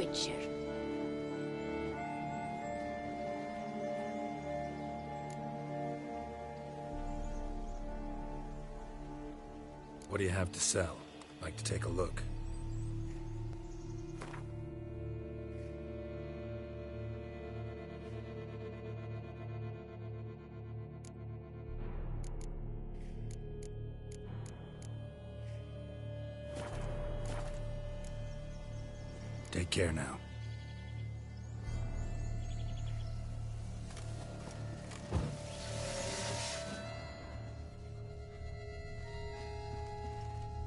Witcher. What do you have to sell? Like to take a look. Take care now.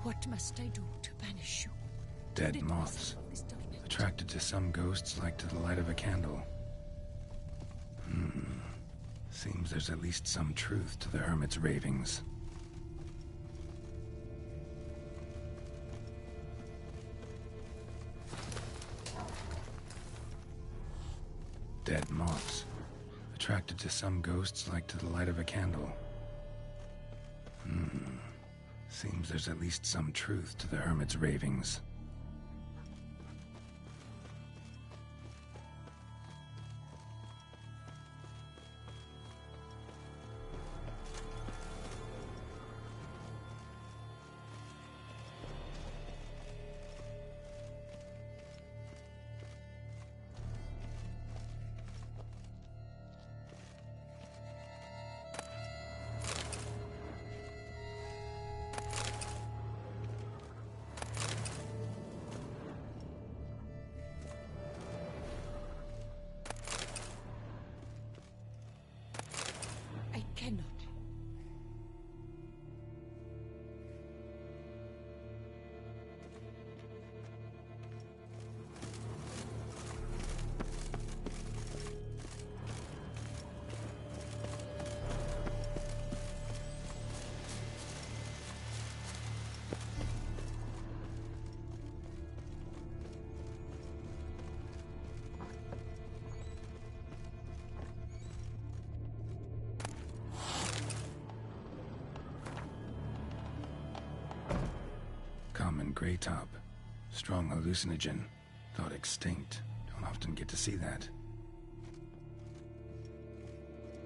What must I do to banish you? Dead moths. Attracted to some ghosts like to the light of a candle. Seems there's at least some truth to the hermit's ravings. Dead moths. Attracted to some ghosts like to the light of a candle. Seems there's at least some truth to the hermit's ravings. I cannot. Common gray top. Strong hallucinogen. Thought extinct. Don't often get to see that.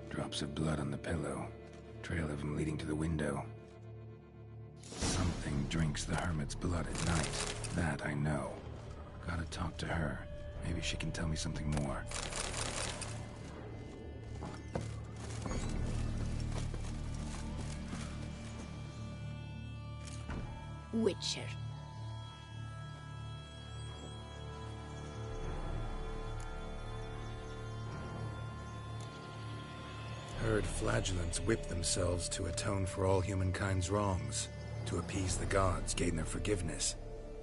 Drops of blood on the pillow. Trail of him leading to the window. Something drinks the hermit's blood at night. That I know. Gotta talk to her. Maybe she can tell me something more. Witcher. Heard flagellants whip themselves to atone for all humankind's wrongs. To appease the gods, gain their forgiveness.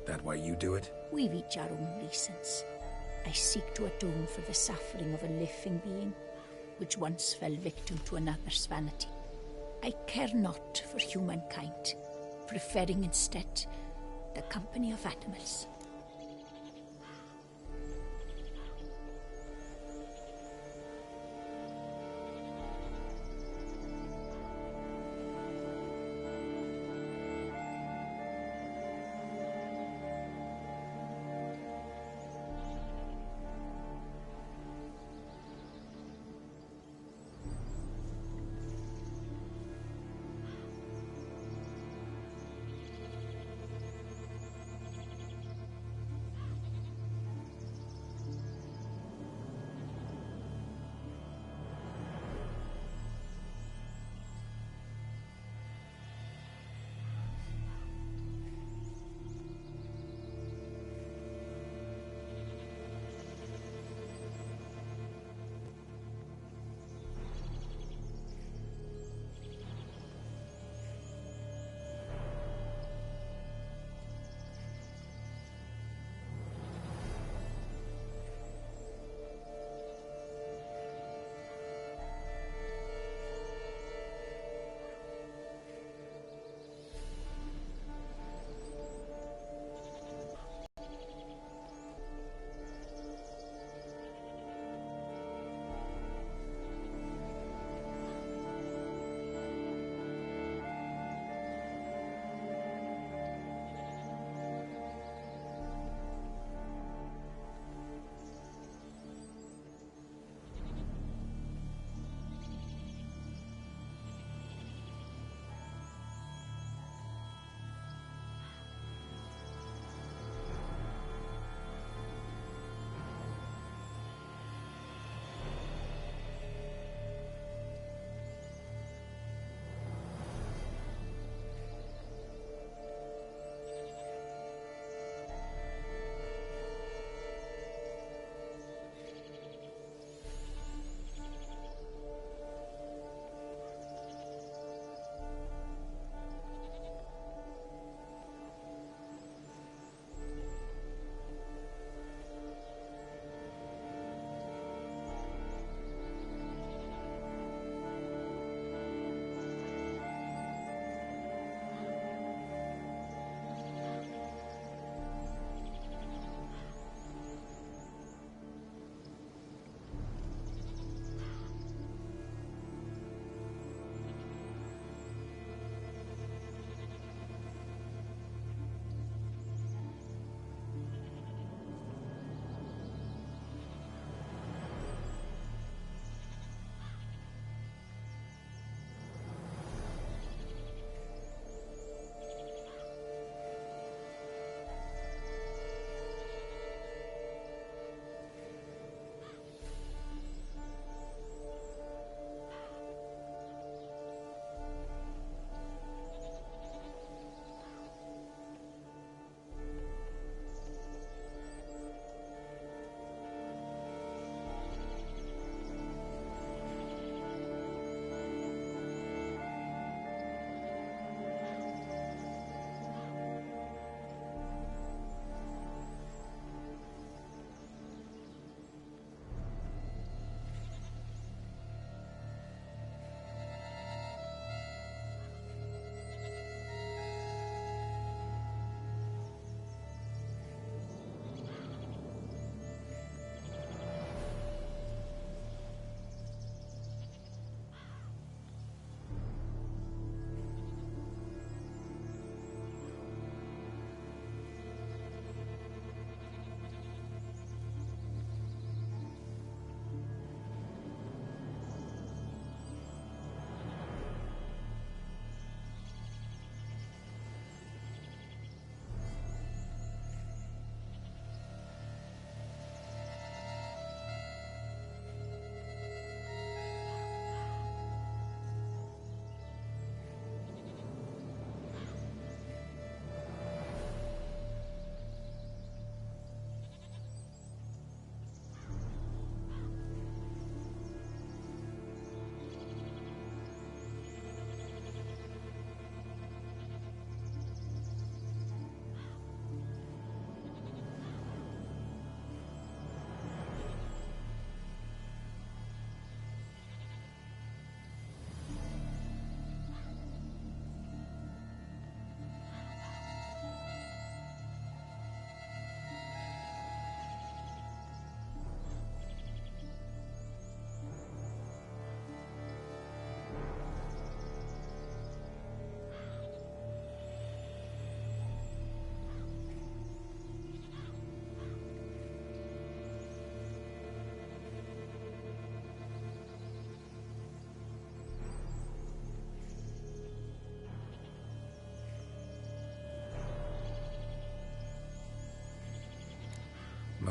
That why you do it? We've each our own reasons. I seek to atone for the suffering of a living being, which once fell victim to another's vanity. I care not for humankind, preferring instead the company of animals.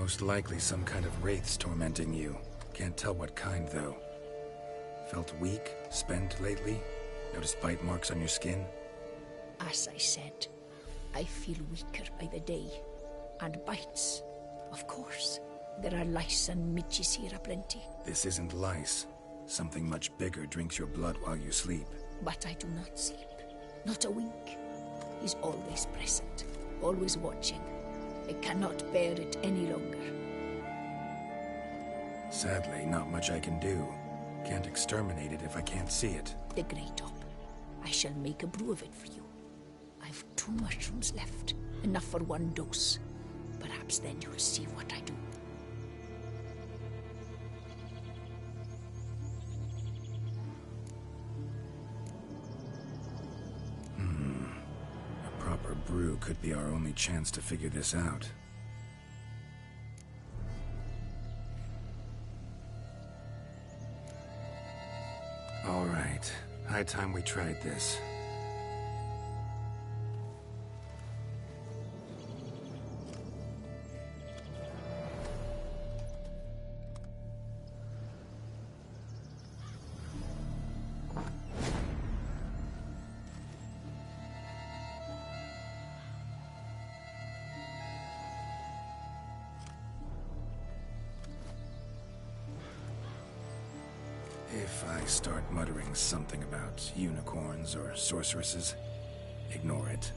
Most likely some kind of wraiths tormenting you. Can't tell what kind, though. Felt weak, spent lately? Noticed bite marks on your skin? As I said, I feel weaker by the day. And bites, of course. There are lice and midges here aplenty. This isn't lice. Something much bigger drinks your blood while you sleep. But I do not sleep. Not a wink. He's always present, always watching. I cannot bear it any longer. Sadly, not much I can do. Can't exterminate it if I can't see it. The Great Up. I shall make a brew of it for you. I've 2 mushrooms left, enough for 1 dose. Perhaps then you'll see what I do. A proper brew could be our only chance to figure this out. All right. High time we tried this. If I start muttering something about unicorns or sorceresses, ignore it.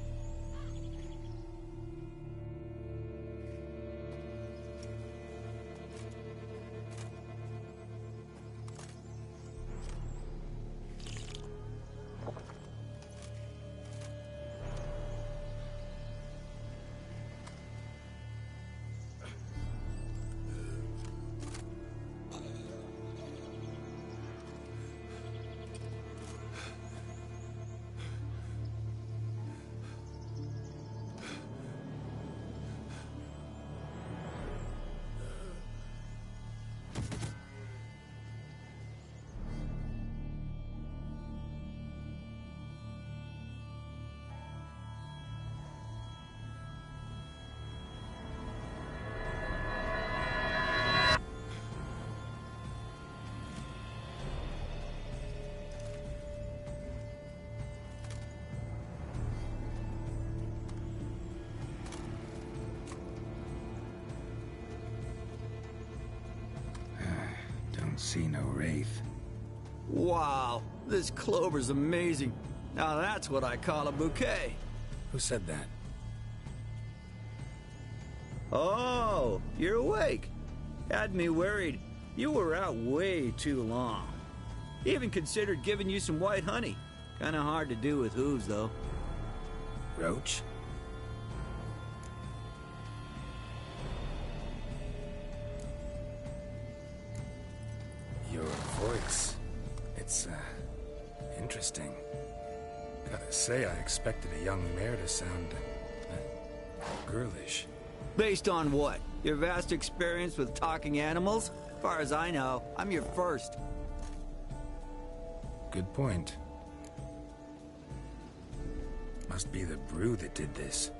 See no wraith. Wow, this clover's amazing. Now that's what I call a bouquet. Who said that? Oh, you're awake. Had me worried. You were out way too long. Even considered giving you some white honey. Kinda hard to do with hooves, though. Roach? Your voice. It's, interesting. Gotta say, I expected a young mare to sound, girlish. Based on what? Your vast experience with talking animals? As far as I know, I'm your first. Good point. Must be the brew that did this.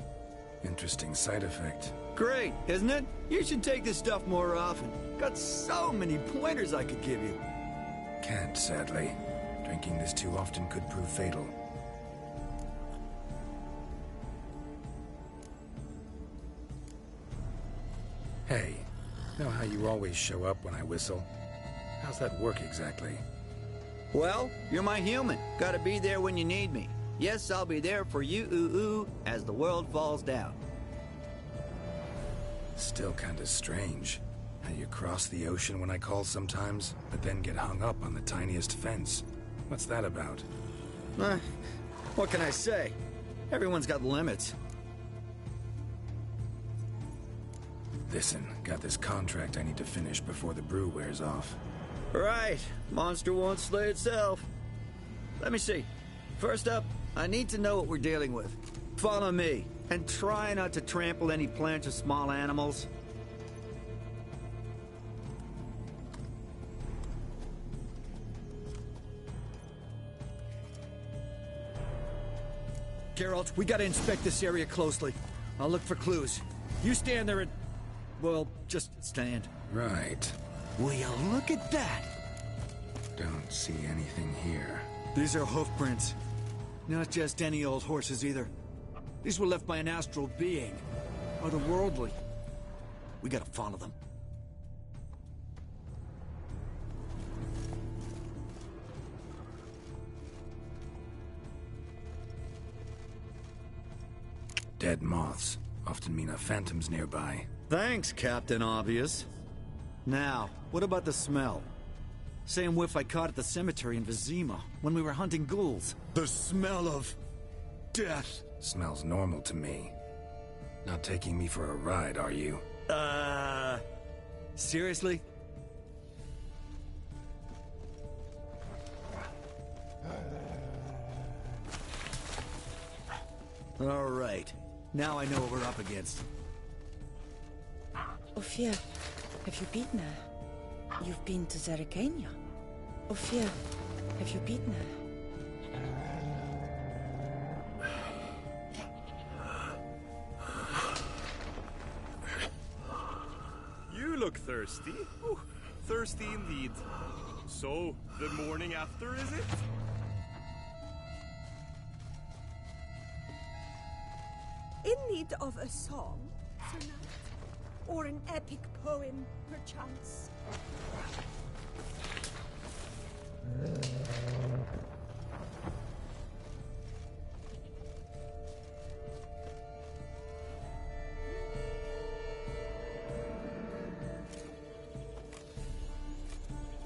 Interesting side effect. Great, isn't it? You should take this stuff more often. Got so many pointers I could give you. Can't, sadly. Drinking this too often could prove fatal. Hey, know how you always show up when I whistle? How's that work exactly? Well, you're my human. Gotta be there when you need me. Yes, I'll be there for you, as the world falls down. Still kinda strange. How you cross the ocean when I call sometimes, but then get hung up on the tiniest fence. What's that about? What can I say? Everyone's got limits. Listen, got this contract I need to finish before the brew wears off. Right. Monster won't slay itself. Let me see. First up, I need to know what we're dealing with. Follow me, and try not to trample any plants or small animals. Geralt, we gotta inspect this area closely. I'll look for clues. You stand there and... Well, just stand. Right. Will you look at that? Don't see anything here. These are hoof prints. Not just any old horses either. These were left by an astral being. Otherworldly. We gotta follow them. Dead moths often mean a phantom's nearby. Thanks, Captain Obvious. Now, what about the smell? Same whiff I caught at the cemetery in Vizima when we were hunting ghouls. The smell of... death. Smells normal to me. Not taking me for a ride, are you? Seriously? All right. Now I know what we're up against. Ophir, have you beaten her? You've been to Zerikania. Ophir, have you beaten her? You look thirsty. Ooh, thirsty indeed. So, the morning after, is it? In need of a song, sonata, or an epic poem, perchance.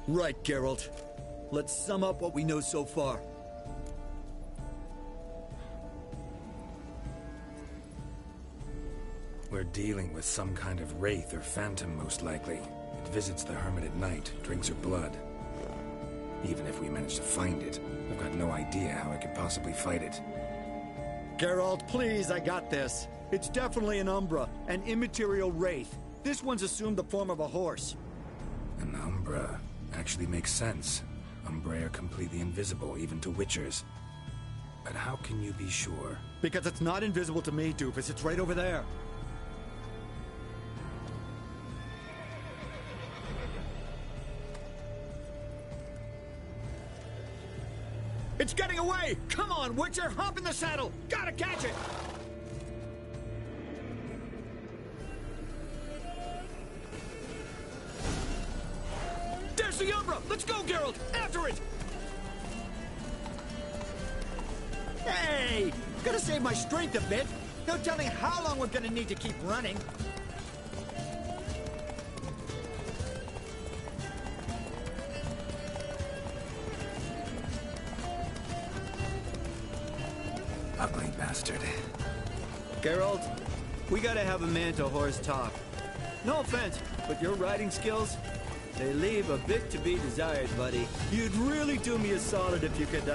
Right, Geralt. Let's sum up what we know so far. We're dealing with some kind of wraith or phantom, most likely. It visits the hermit at night, drinks her blood. Even if we manage to find it, I've got no idea how I could possibly fight it. Geralt, please, I got this. It's definitely an Umbra, an immaterial wraith. This one's assumed the form of a horse. An Umbra actually makes sense. Umbrae are completely invisible, even to Witchers. But how can you be sure? Because it's not invisible to me, Doofus. It's right over there. It's getting away! Come on, Witcher! Hop in the saddle! Gotta catch it! There's the Umbra! Let's go, Geralt! After it! Hey! Gotta save my strength a bit. No telling how long we're gonna need to keep running. Ugly bastard. Geralt, we gotta have a man-to-horse talk. No offense, but your riding skills, they leave a bit to be desired, buddy. You'd really do me a solid if you could,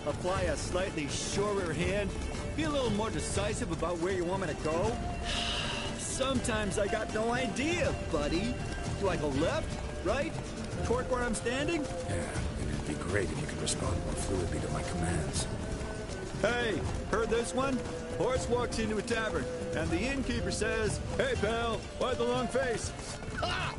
apply a slightly surer hand. Be a little more decisive about where you want me to go. Sometimes I got no idea, buddy. Do I go left, right, toward where I'm standing? Yeah, it'd be great if you could respond more fluidly to my commands. Hey, heard this one? Horse walks into a tavern, and the innkeeper says, "Hey, pal, why the long face?" Ah!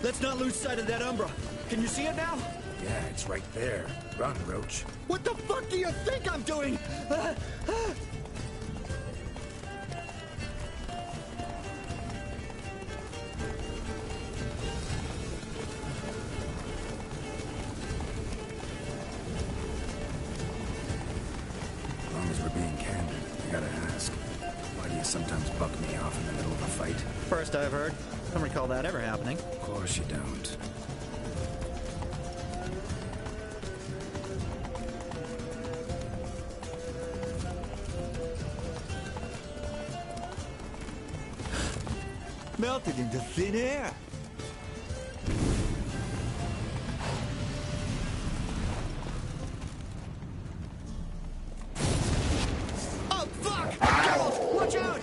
Let's not lose sight of that Umbra. Can you see it now? Yeah, it's right there. Run, Roach. What the fuck do you think I'm doing? As long as we're being candid, I gotta ask. Why do you sometimes buck me off in the middle of a fight? First I've heard. Don't recall that ever happening. Of course you don't. Melted into thin air. Oh, fuck! Geralt, watch out!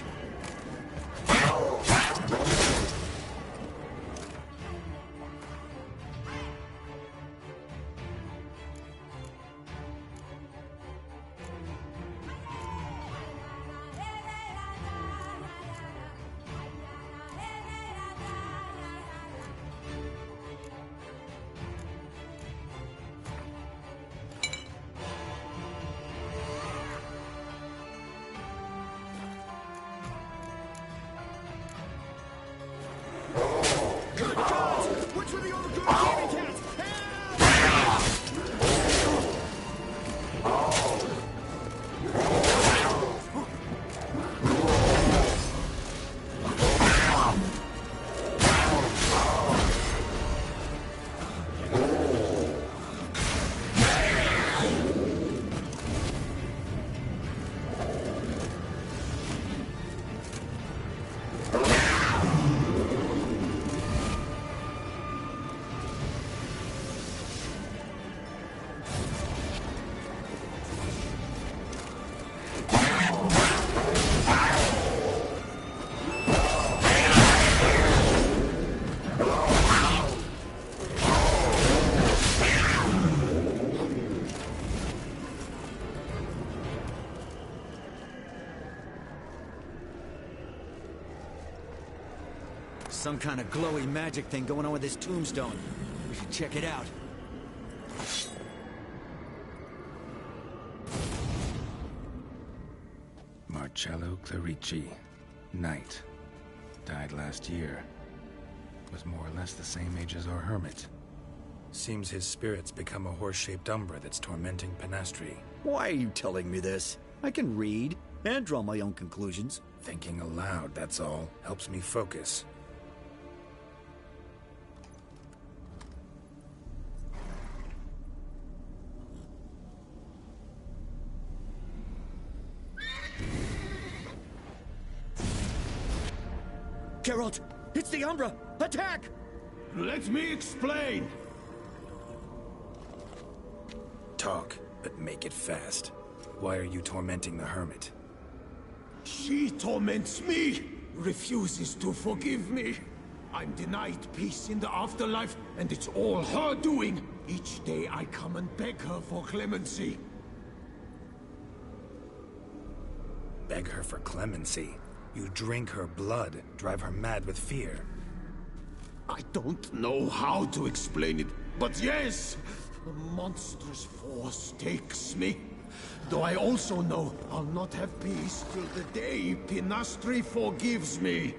Some kind of glowy magic thing going on with this tombstone. We should check it out. Marcello Clarici, Knight. Died last year. Was more or less the same age as our hermit. Seems his spirit's become a horse-shaped umbra that's tormenting Penastri. Why are you telling me this? I can read and draw my own conclusions. Thinking aloud, that's all. Helps me focus. Geralt, it's the Umbra! Attack! Let me explain! Talk, but make it fast. Why are you tormenting the hermit? She torments me, refuses to forgive me. I'm denied peace in the afterlife, and it's all her doing. Each day I come and beg her for clemency. Beg her for clemency? You drink her blood, drive her mad with fear. I don't know how to explain it, but yes, a monstrous force takes me. Though I also know I'll not have peace till the day Penastri forgives me.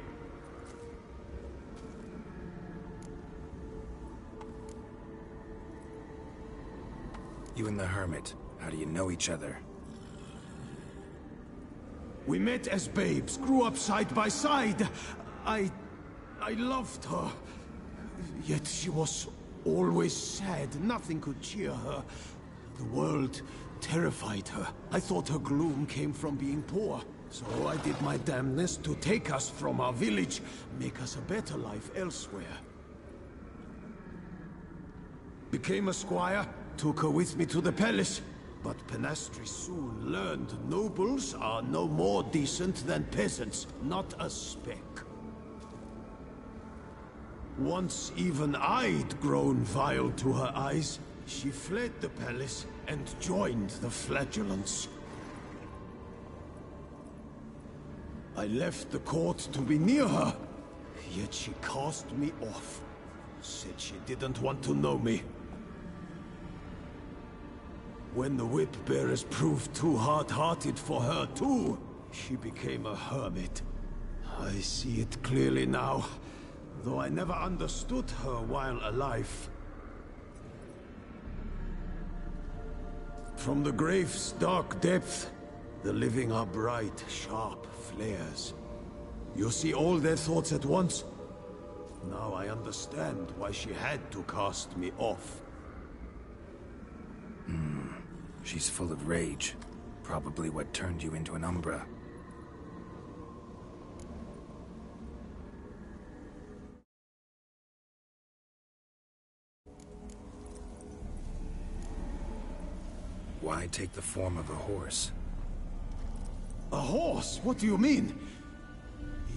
You and the hermit, how do you know each other? We met as babes, grew up side by side. I loved her. Yet she was always sad. Nothing could cheer her. The world terrified her. I thought her gloom came from being poor. So I did my damnedest to take us from our village, make us a better life elsewhere. Became a squire, took her with me to the palace. But Penastri soon learned nobles are no more decent than peasants, not a speck. Once even I'd grown vile to her eyes, she fled the palace and joined the flagellants. I left the court to be near her, yet she cast me off. Said she didn't want to know me. When the whip-bearers proved too hard-hearted for her too, she became a hermit. I see it clearly now, though I never understood her while alive. From the grave's dark depth, the living are bright, sharp flares. You see all their thoughts at once? Now I understand why she had to cast me off. She's full of rage. Probably what turned you into an Umbra. Why take the form of a horse? A horse? What do you mean?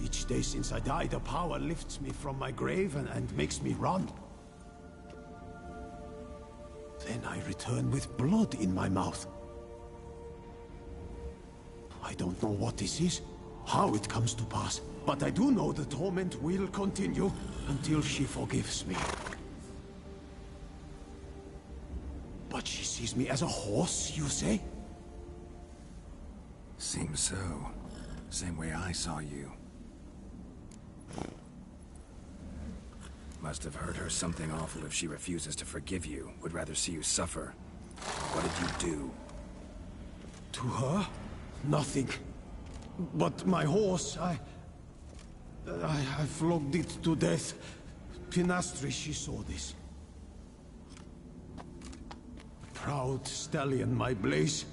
Each day since I died, a power lifts me from my grave and makes me run. Then I return with blood in my mouth. I don't know what this is, how it comes to pass, but I do know the torment will continue until she forgives me. But she sees me as a horse, you say? Seems so. Same way I saw you. Must have hurt her something awful if she refuses to forgive you. Would rather see you suffer. What did you do? To her? Nothing. But my horse, I flogged it to death. Penastri, she saw this. Proud stallion, my Blaze.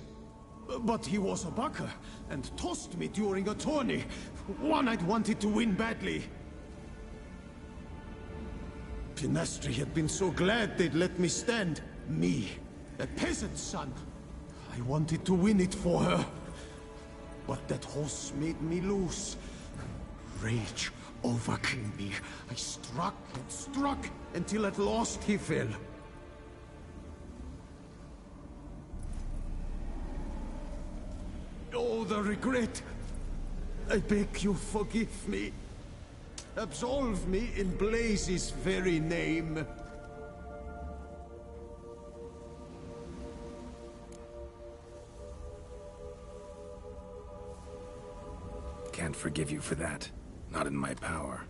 But he was a bucker, and tossed me during a tourney. One I'd wanted to win badly. Penastri had been so glad they'd let me stand. Me, a peasant's son. I wanted to win it for her. But that horse made me loose. Rage overcame me. I struck and struck, until at last he fell. Oh, the regret! I beg you, forgive me. Absolve me in Blaze's very name. Can't forgive you for that. Not in my power.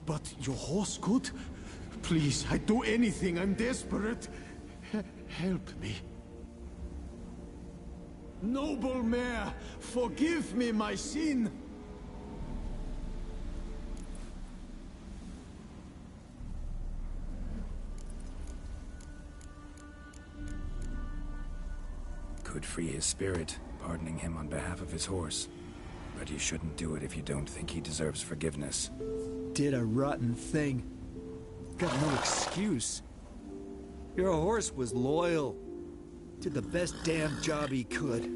But your horse could? Please, I'd do anything. I'm desperate. Help me. Noble mare, forgive me my sin. Could free his spirit, pardoning him on behalf of his horse. But you shouldn't do it if you don't think he deserves forgiveness. Did a rotten thing. Got no excuse. Your horse was loyal. Did the best damn job he could.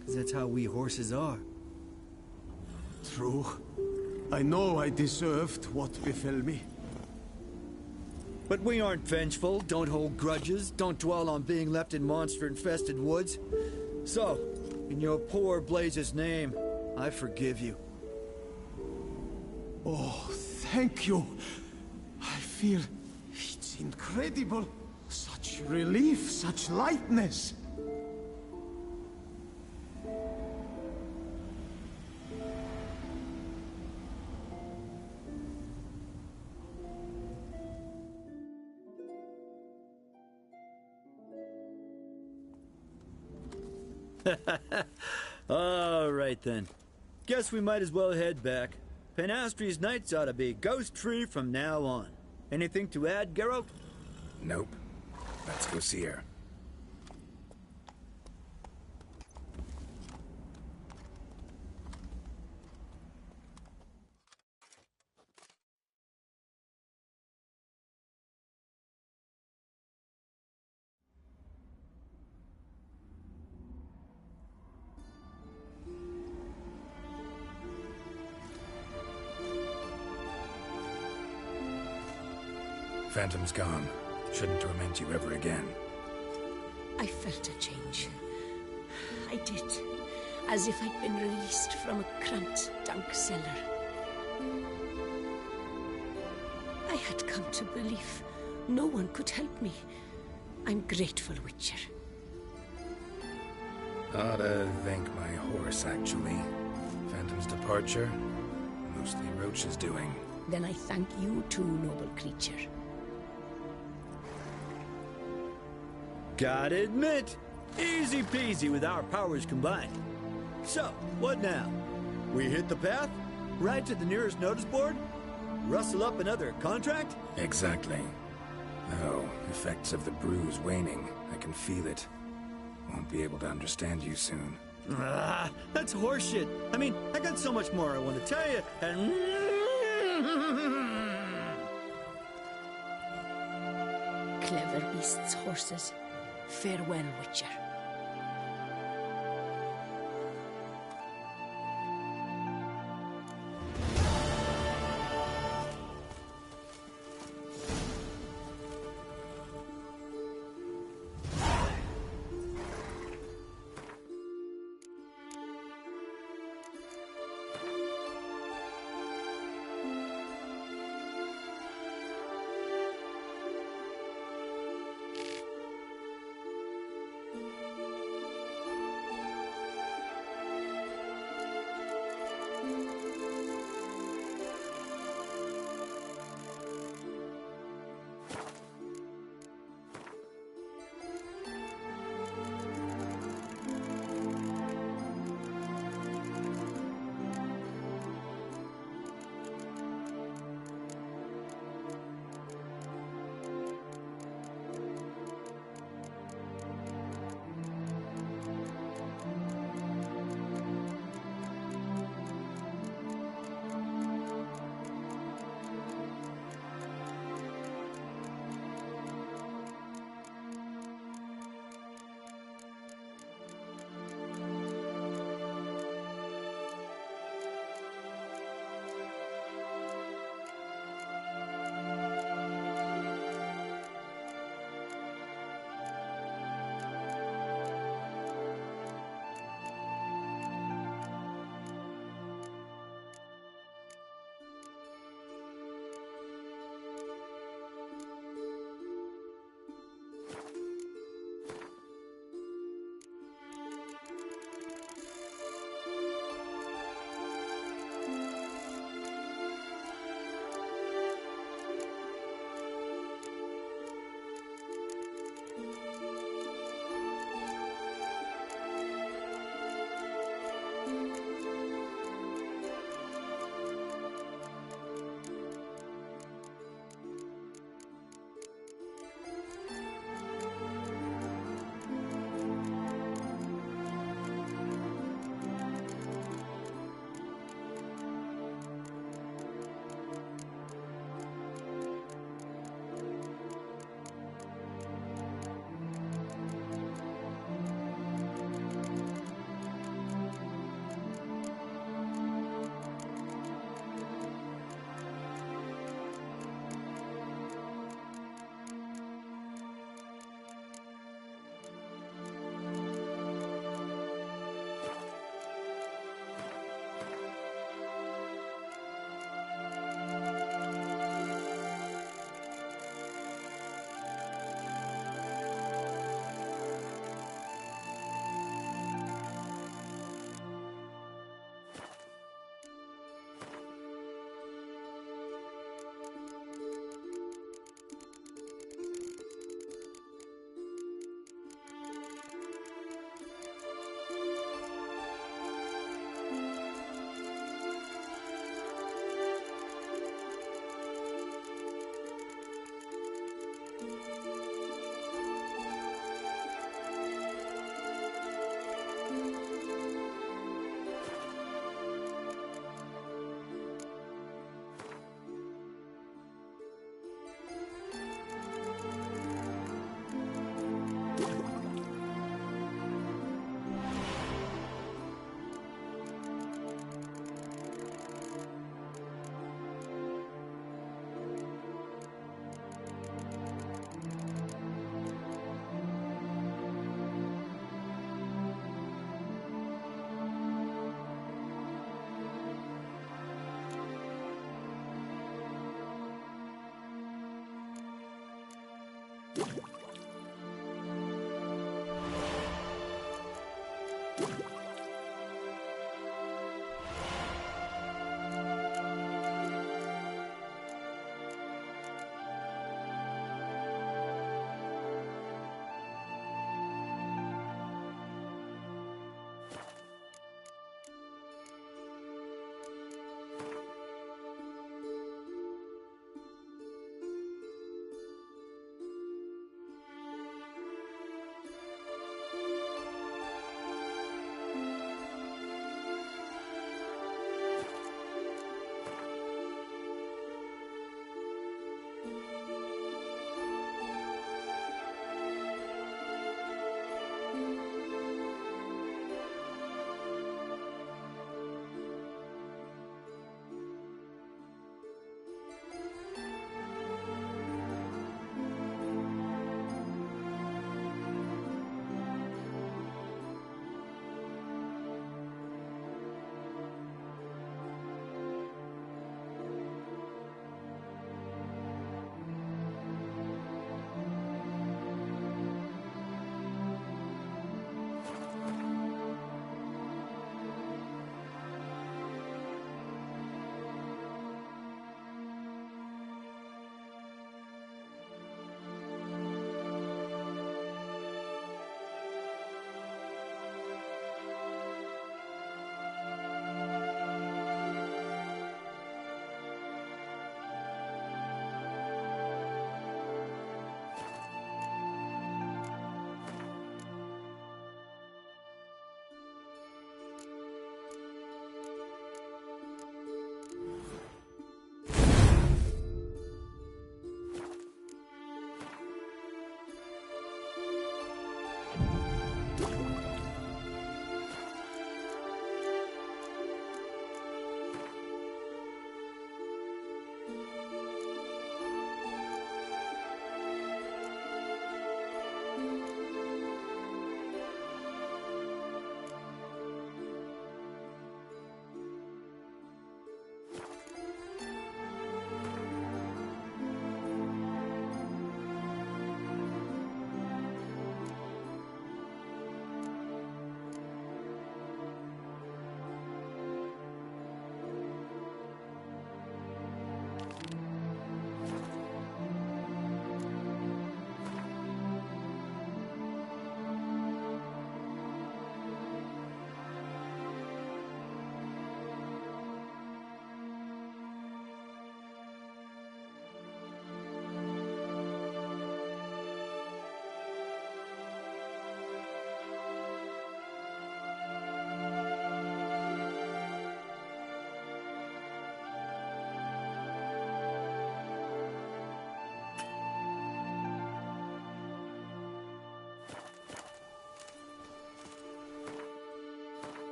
'Cause that's how we horses are. True. I know I deserved what befell me. But we aren't vengeful, don't hold grudges, don't dwell on being left in monster-infested woods. So, in your poor Blaze's name, I forgive you. Oh, thank you. I feel it's incredible. Such relief, such lightness. All right then. Guess we might as well head back. Penastri's nights ought to be ghost-free from now on. Anything to add, Geralt? Nope. Let's go see her. Phantom's gone. Shouldn't torment you ever again. I felt a change. I did. As if I'd been released from a cramped, dank cellar. I had come to believe no one could help me. I'm grateful, Witcher. Ought to thank my horse, actually. Phantom's departure, mostly Roach's doing. Then I thank you too, noble creature. Gotta admit, easy peasy with our powers combined. So, what now? We hit the path? Right to the nearest notice board? Rustle up another contract? Exactly. Oh, effects of the bruise waning. I can feel it. Won't be able to understand you soon. Ah, that's horseshit. I mean, I got so much more I want to tell you, and... Clever beasts, horses. Farewell, Witcher.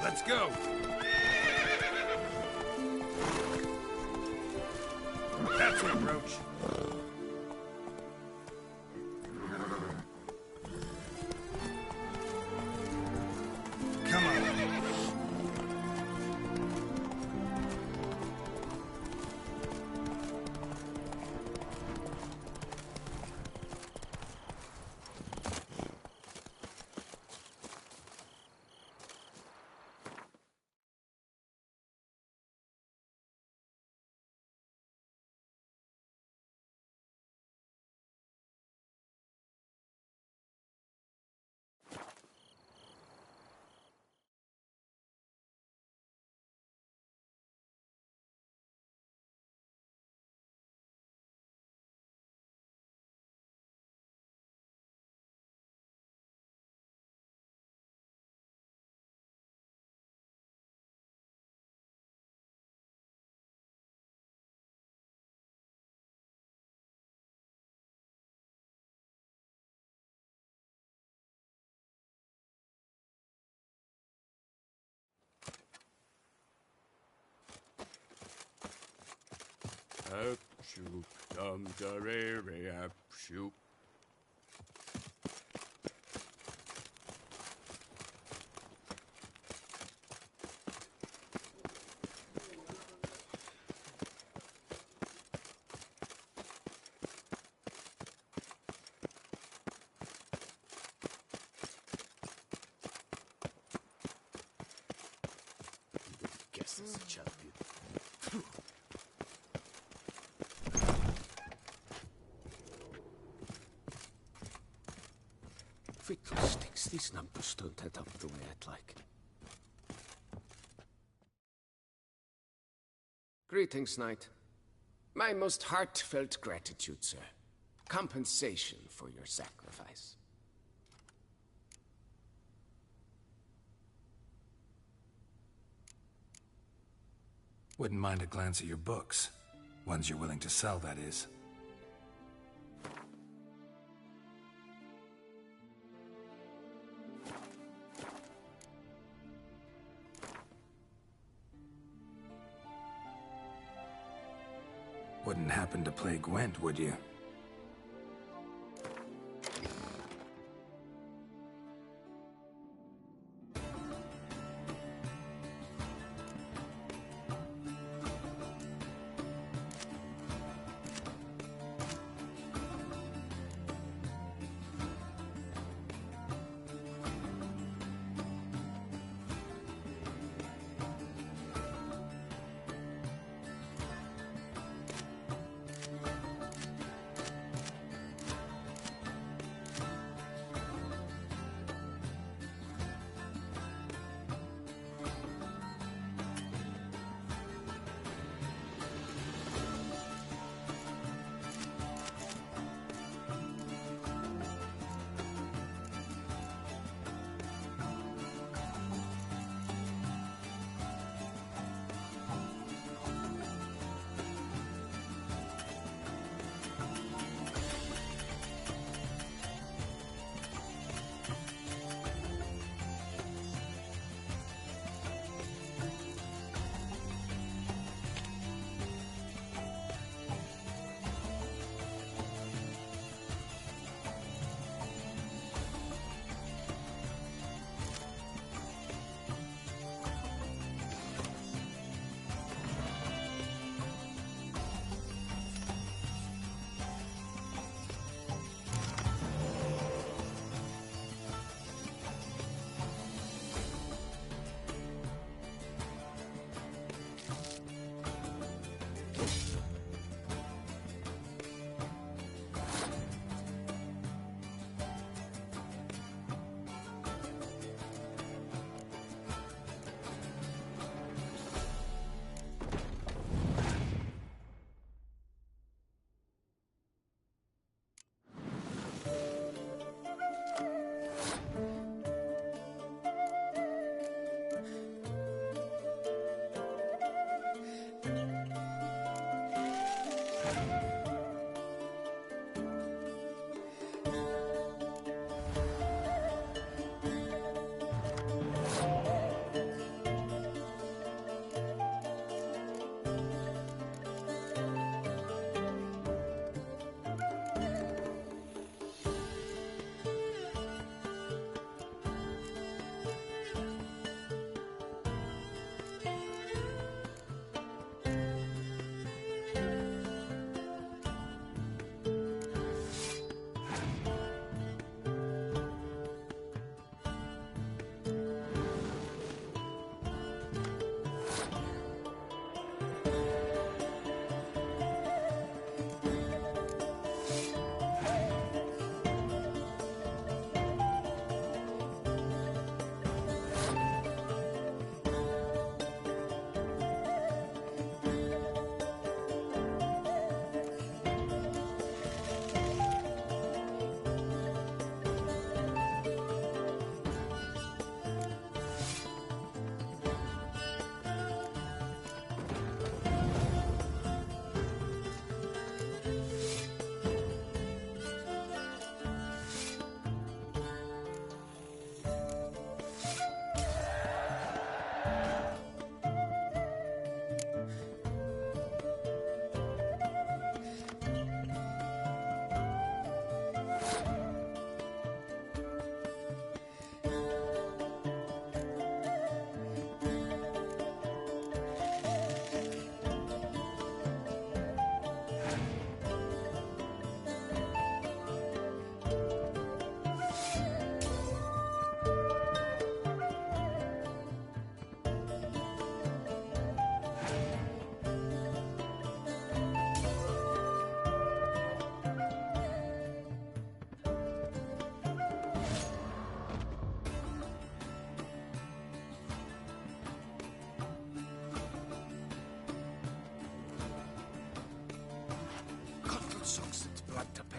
Let's go! That's it, Roach. shoop, dum da re re ap shoop. Guess it's a champion. Fiddlesticks, these numbers don't add up the way I'd like. Greetings, Knight. My most heartfelt gratitude, sir. Compensation for your sacrifice. Wouldn't mind a glance at your books. Ones you're willing to sell, that is. Wouldn't happen to play Gwent, would you?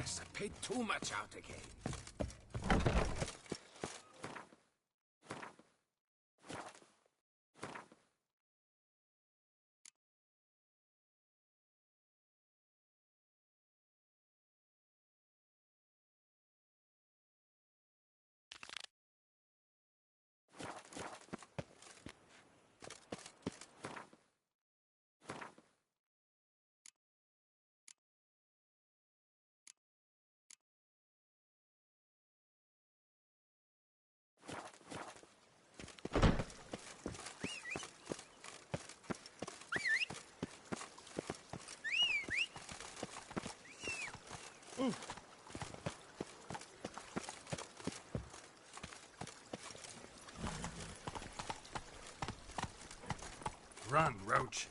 Yes, I paid too much out again. Run, Roach.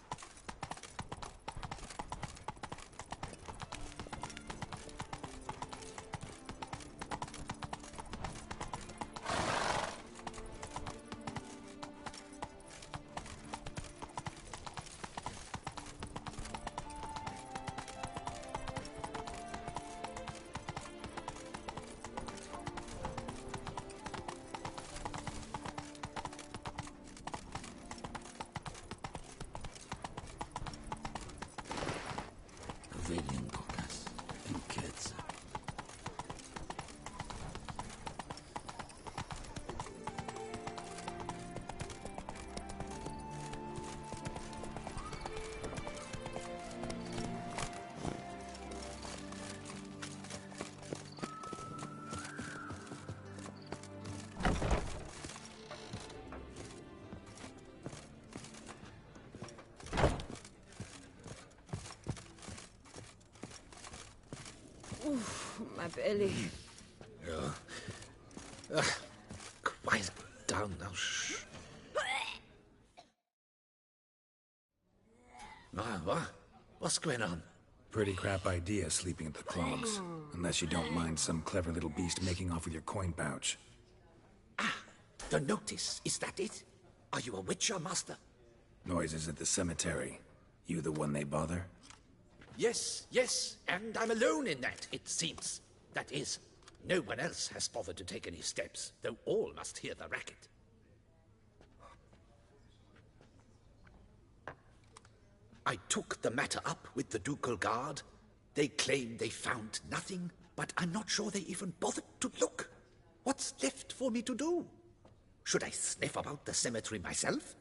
Pavilion cookies and kids. Oof, my belly. Quiet down now. Shh. What's going on? Pretty crap idea sleeping at the clogs. Unless you don't mind some clever little beast making off with your coin pouch. The notice, is that it? Are you a witcher, master? Noises at the cemetery. You the one they bother? Yes, and I'm alone in that, it seems. That is, no one else has bothered to take any steps, though all must hear the racket. I took the matter up with the ducal guard. They claim they found nothing, but I'm not sure they even bothered to look. What's left for me to do? Should I sniff about the cemetery myself?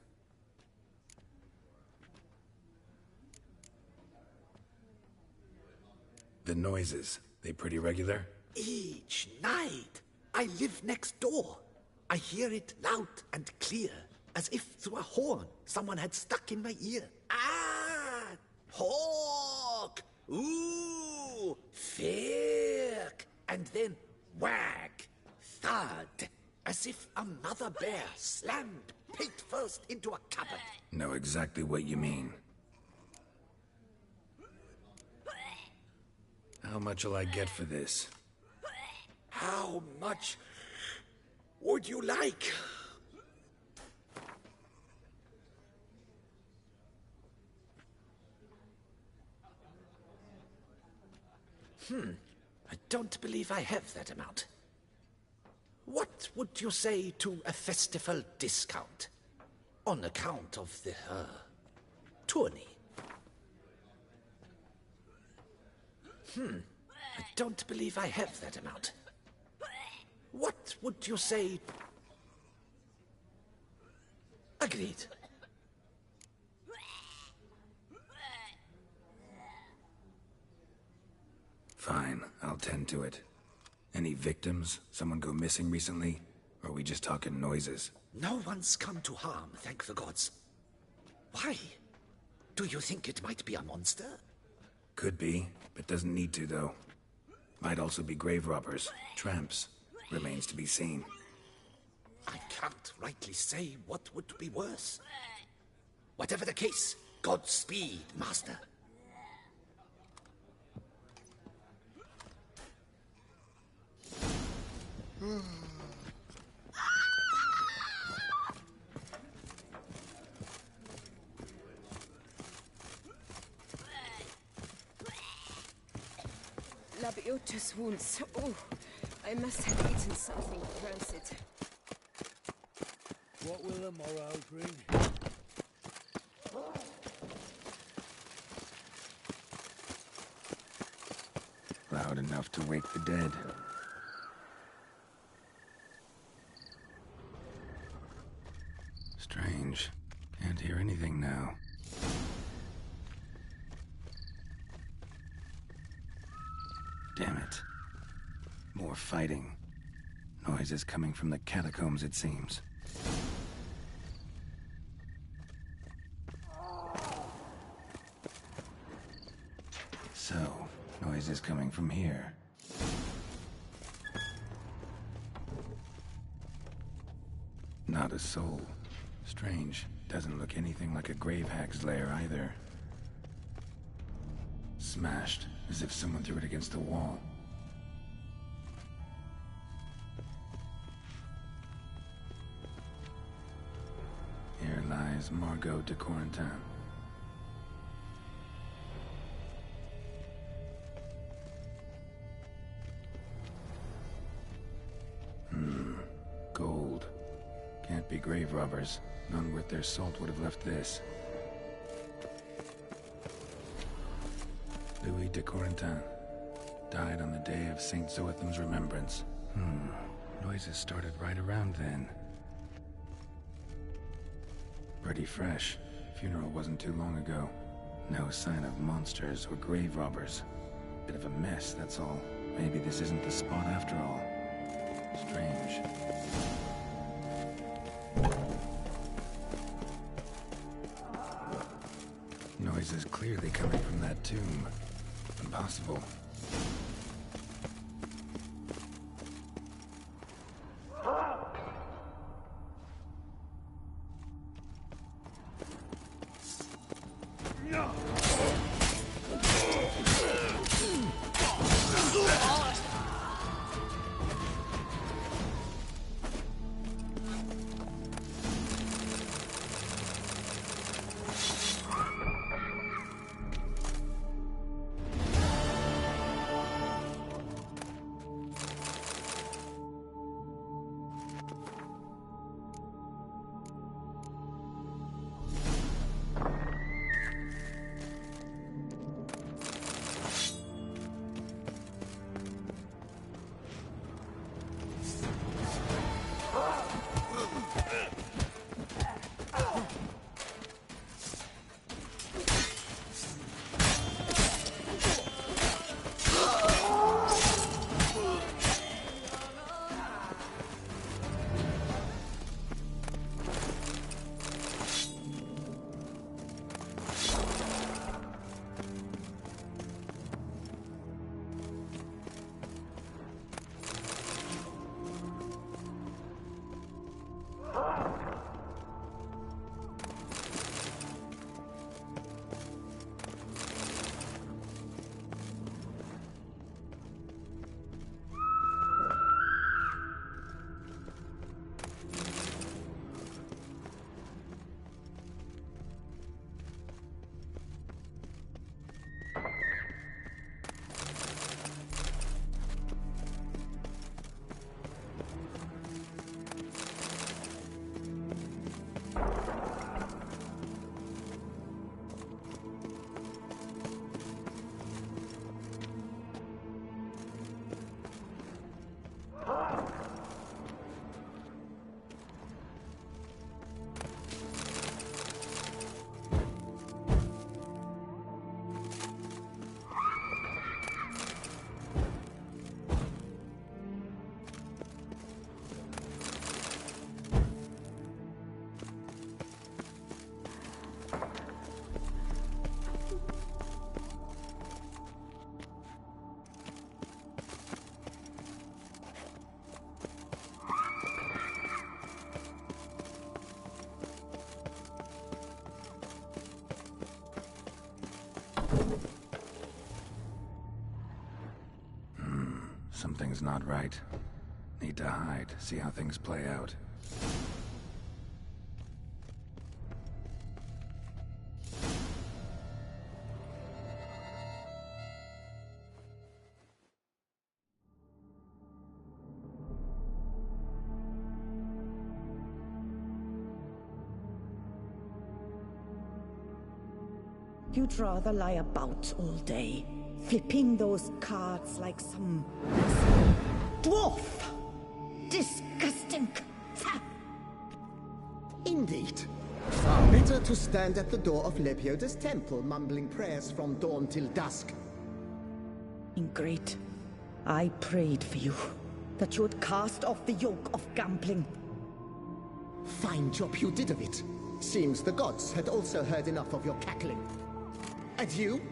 The noises, they pretty regular? Each night. I live next door. I hear it loud and clear, as if through a horn someone had stuck in my ear. Ah! Hawk! Ooh! Firk! And then wag! Thud! As if a mother bear slammed pate first into a cupboard. Know exactly what you mean. How much will I get for this? How much would you like? I don't believe I have that amount. What would you say to a festival discount? On account of the, tourney? I don't believe I have that amount. What would you say? Agreed. Fine, I'll tend to it. Any victims? Someone go missing recently? Or are we just talking noises? No one's come to harm, thank the gods. Why? Do you think it might be a monster? Could be, but doesn't need to, though. Might also be grave robbers, tramps. Remains to be seen. I can't rightly say what would be worse. Whatever the case, Godspeed, master. Kuggalotus wounds. Oh, I must have eaten something rancid. What will the morrow bring? Loud enough to wake the dead. Strange. Can't hear anything now. Damn it. More fighting. Noises coming from the catacombs, it seems. So, noises coming from here. Not a soul. Strange. Doesn't look anything like a grave hag's lair either. Smashed, as if someone threw it against the wall. Here lies Margot de Corentin. Gold. Can't be grave robbers. None worth their salt would have left this. Louis de Corentin. Died on the day of Saint Zoetham's remembrance. Noises started right around then. Pretty fresh. Funeral wasn't too long ago. No sign of monsters or grave robbers. Bit of a mess, that's all. Maybe this isn't the spot after all. Strange. Noises clearly coming from that tomb. Impossible. Something's not right. Need to hide, see how things play out. you'd rather lie about all day, flipping those cards like some dwarf. Disgusting. Indeed. Far better to stand at the door of Lepioda's temple, mumbling prayers from dawn till dusk. Ingrate, I prayed for you, that you would cast off the yoke of gambling. Fine job you did of it. Seems the gods had also heard enough of your cackling. And you?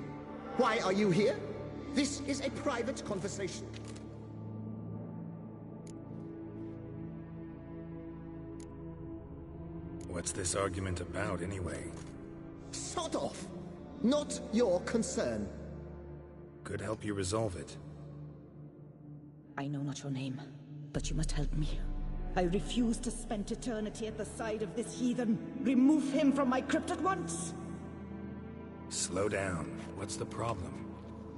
Why are you here? This is a private conversation. What's this argument about, anyway? Sod off! Not your concern. Could help you resolve it. I know not your name, but you must help me. I refuse to spend eternity at the side of this heathen. Remove him from my crypt at once! Slow down. What's the problem?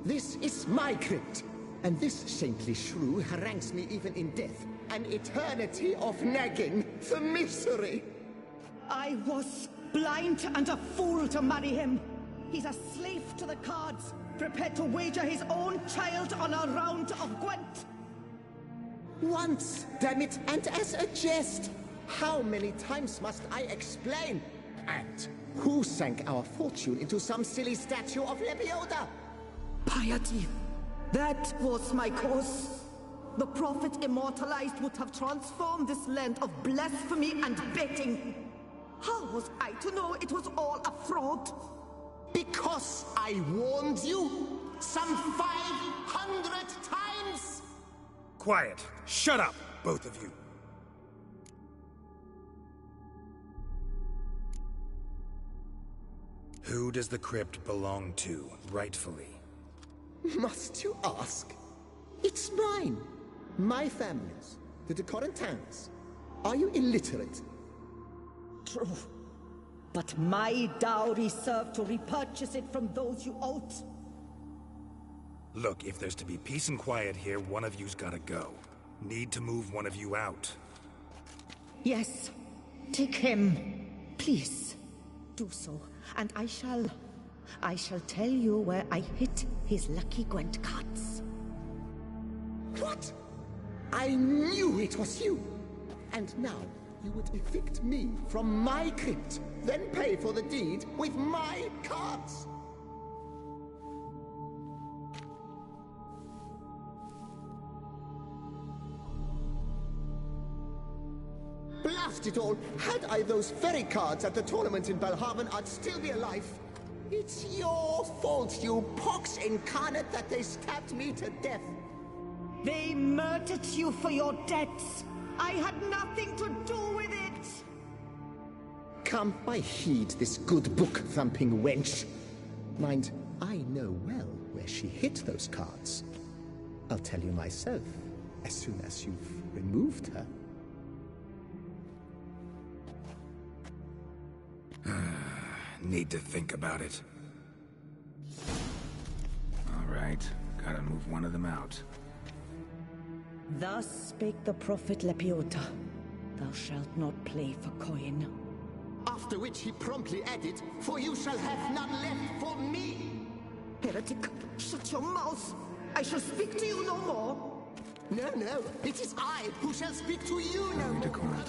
This is my crypt, and this saintly shrew harangues me even in death. An eternity of nagging, the misery! I was blind and a fool to marry him. He's a slave to the cards, prepared to wager his own child on a round of Gwent. Once, damn it, and as a jest. How many times must I explain? And who sank our fortune into some silly statue of Lepioda? Piety. That was my cause. The prophet immortalized would have transformed this land of blasphemy and betting. How was I to know it was all a fraud? Because I warned you some 500 times! Quiet! Shut up, both of you! Who does the crypt belong to, rightfully? Must you ask? It's mine. My family's. The de Corentins. Are you illiterate? True. But my dowry served to repurchase it from those you owed. Look, if there's to be peace and quiet here, one of you's gotta go. Need to move one of you out. Yes. Take him. Please. Do so. And I shall tell you where I hid his lucky Gwent cards. What? I knew it was you! And now, you would evict me from my crypt, then pay for the deed with my cards! Blast it all! Had I those very cards at the tournament in Belhaven, I'd still be alive. It's your fault, you pox incarnate, that they stabbed me to death. They murdered you for your debts. I had nothing to do with it. Come, I heed this good book-thumping wench. Mind, I know well where she hid those cards. I'll tell you myself, as soon as you've removed her. Need to think about it. Alright, gotta move one of them out. Thus spake the prophet Lepioda. Thou shalt not play for coin. After which he promptly added, for you shall have none left for me! Heretic, shut your mouth! I shall speak to you no more! No, it is I who shall speak to you no more!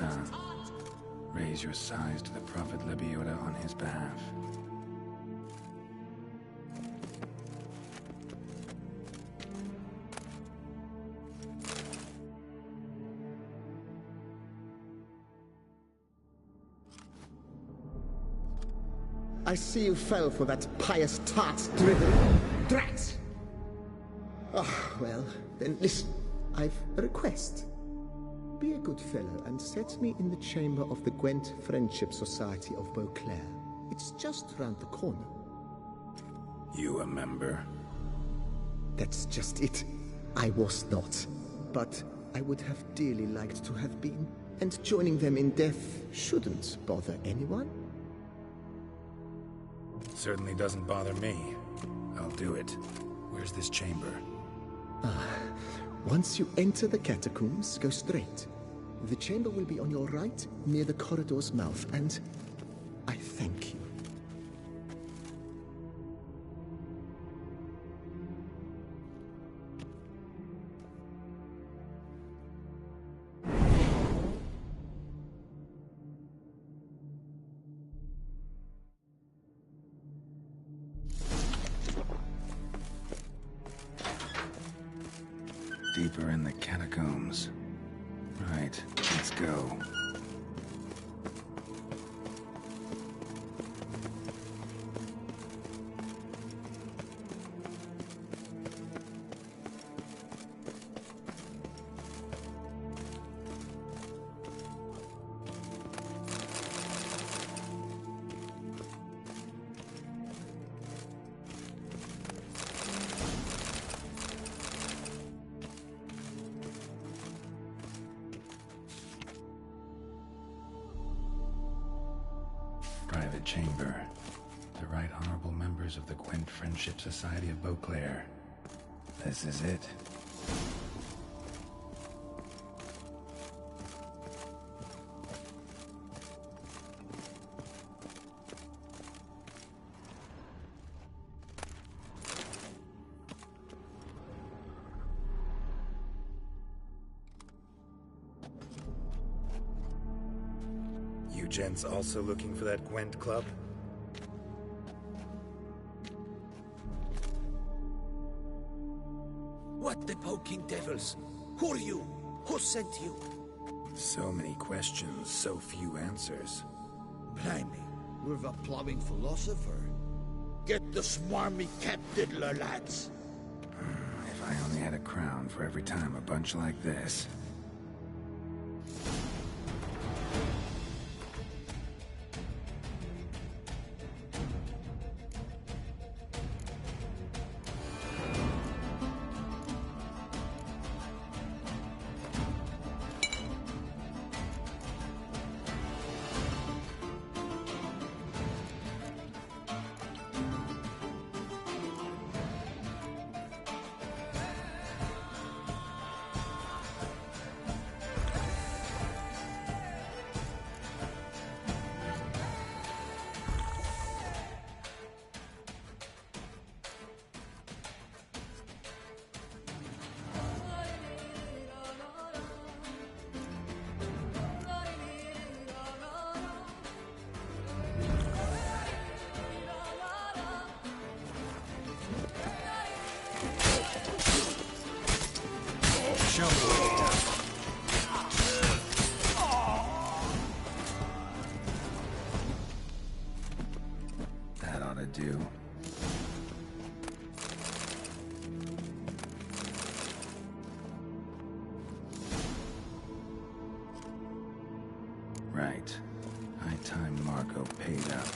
Raise your sighs to the prophet Lepioda on his behalf. I see you fell for that pious tart's drivel. Drat! Ah, well, then listen. I've a request. Be a good fellow and set me in the chamber of the Gwent Friendship Society of Beauclair. It's just round the corner. You a member? That's just it. I was not. But I would have dearly liked to have been. And joining them in death shouldn't bother anyone. Certainly doesn't bother me. I'll do it. Where's this chamber? Once you enter the catacombs, go straight. The chamber will be on your right, near the corridor's mouth, and I thank you. Deeper in the catacombs. Right, let's go. Private chamber. The Right Honorable members of the Gwent Friendship Society of Beauclair. This is it. You gents also looking for that Gwent club? What the poking devils? Who are you? Who sent you? So many questions, so few answers. Blimey, we're a plumbing philosopher. Get the smarmy cat diddler, lads. If I only had a crown for every time a bunch like this. That ought to do. Right. High time Marco paid up.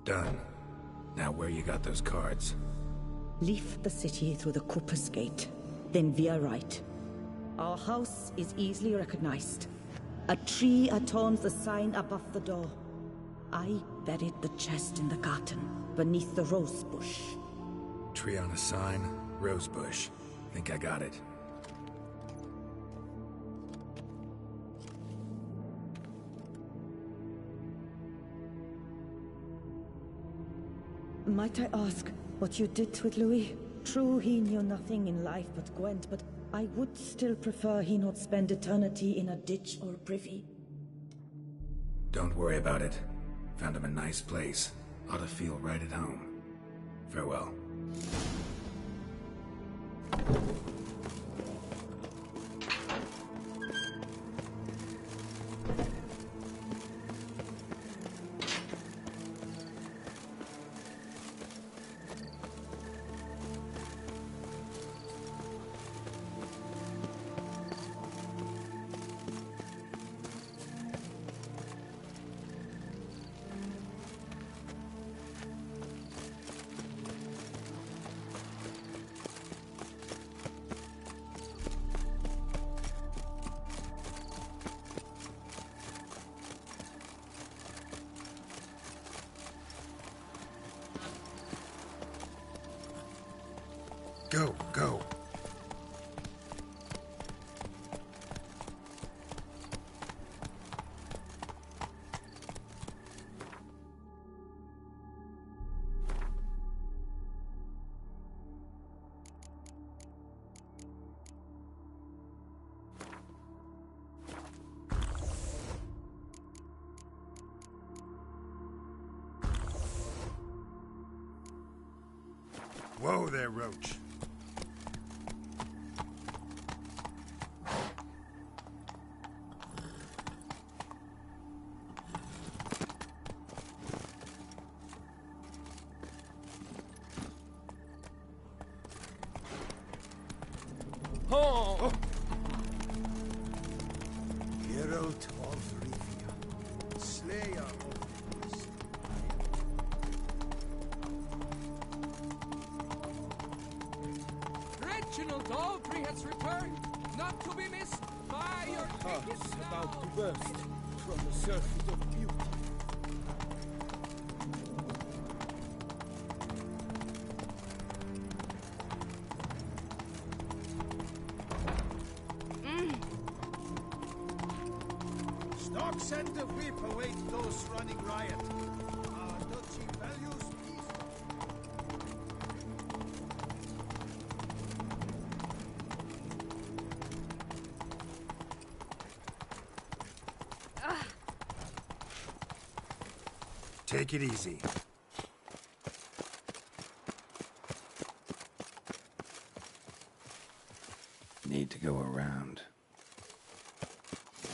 Done. Now where you got those cards? Leave the city through the Cooper's Gate, then via right. Our house is easily recognized. A tree adorns the sign above the door. I buried the chest in the garden, beneath the rose bush. Tree on a sign, rose bush. Think I got it. Might I ask what you did with Louis? True, he knew nothing in life but Gwent, but I would still prefer he not spend eternity in a ditch or privy. Don't worry about it. Found him a nice place. Ought to feel right at home. Farewell. Go, go. Whoa there, Roach. Oh! Geralt of Rivia, Slayer of Beasts. Reginald Aldry has returned, not to be missed by your Hearts about to burst from the surface of beauty. Stocks and the whip await those running riot. Our duchy values peace. Take it easy. Need to go around.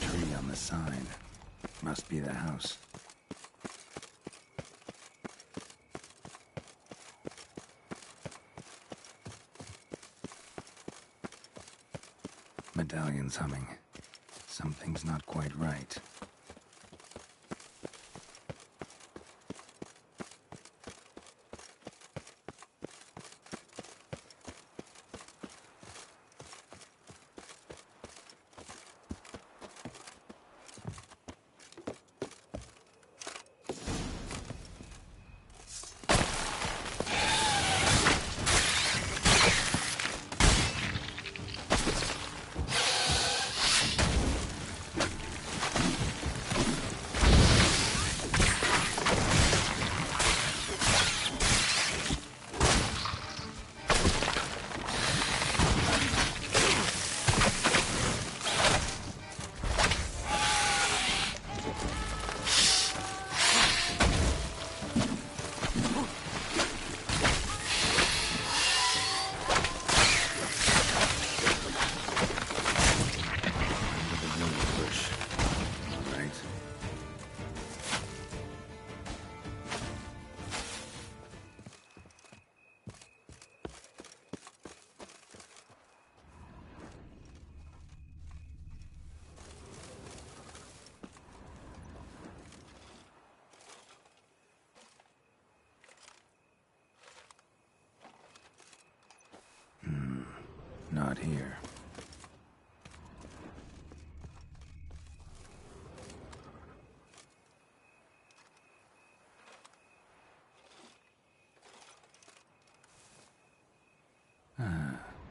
Tree on the side. Must be the house. Medallion's humming. Something's not quite right. Not here.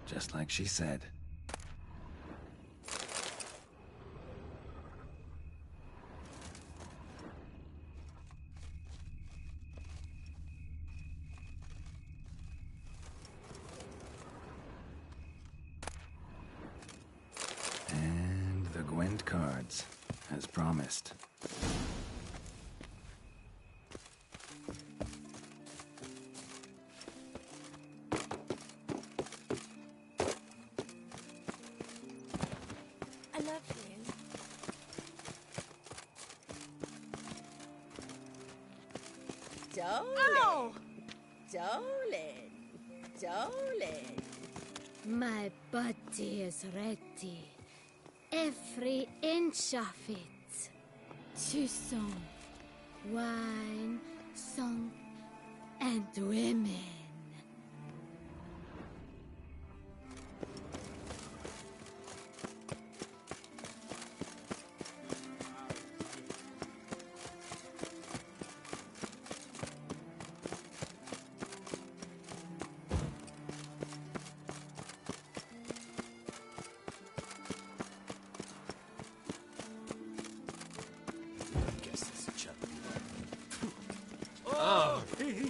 Just like she said. And the Gwent cards, as promised. I love you. Darling. Darling. Darling. My body is ready. Every inch of it. To song, wine, song, and women.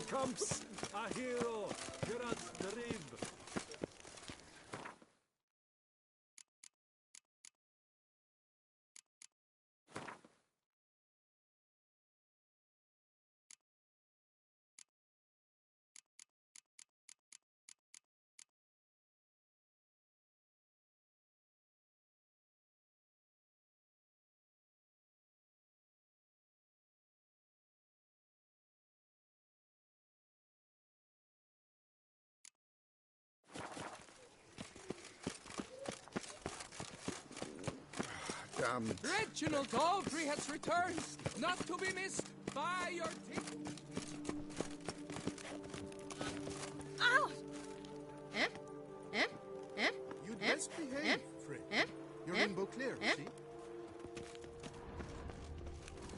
comes a hero, Gerard's the rib. Reginald Daltrey has returned, not to be missed by your team. Ow! You'd best behave, Fred. You're in Beauclair, see?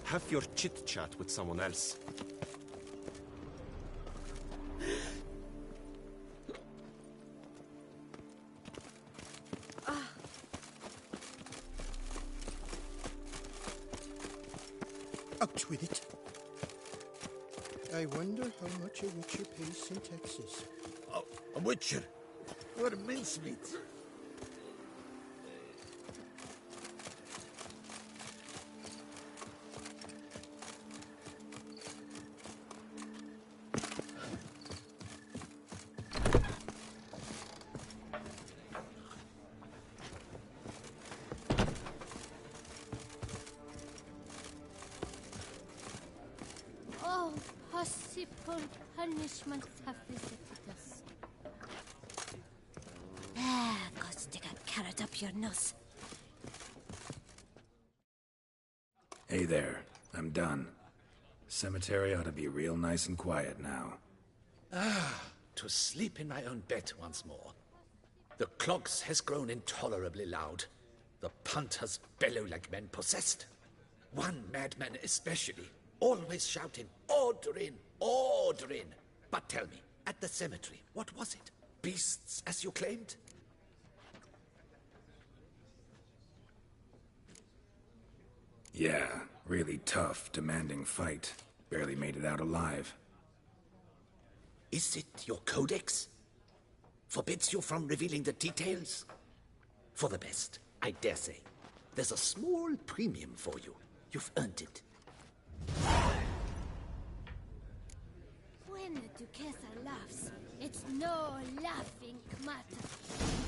Have your chit-chat with someone else. Out with it. I wonder how much a witcher pays in taxes. Oh, a witcher? What a mincemeat. Oh, possible punishments have visited us. Go stick a carrot up your nose. Hey there, I'm done. Cemetery ought to be real nice and quiet now. To sleep in my own bed once more. The clogs has grown intolerably loud. The punters bellow like men possessed. One madman especially, always shouting, "Order in! Order in!" But tell me, at the cemetery, what was it? Beasts, as you claimed? Yeah, really tough, demanding fight. Barely made it out alive. Is it your codex? Forbids you from revealing the details? For the best, I dare say. There's a small premium for you. You've earned it. When the Duquesa laughs, it's no laughing matter.